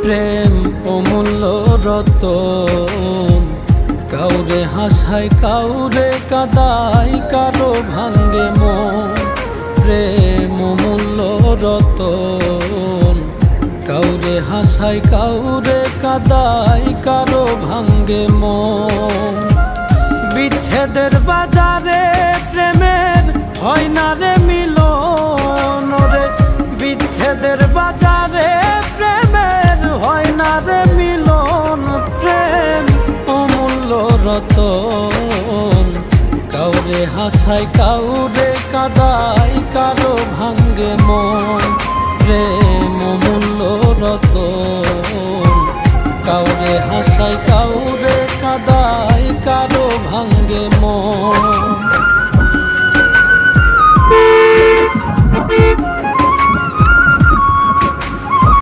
প্রেম অমূল্য রতন, কাউরে হাসায় কাউরে কাদায়, কারো ভাঙ্গে মন। প্রেম অমূল্য রতন, কাউরে হাসায় কাউরে কাদায়, কারো ভাঙ্গে মন। বিচ্ছেদের বাজারে প্রেমের হয় না রে মিলন রে, বিচ্ছেদের বাজারে প্রেমের হয় না রে মিলন। প্রেম অমূল্য রতন, কাউরে হাসায় কাউরে কাদায়,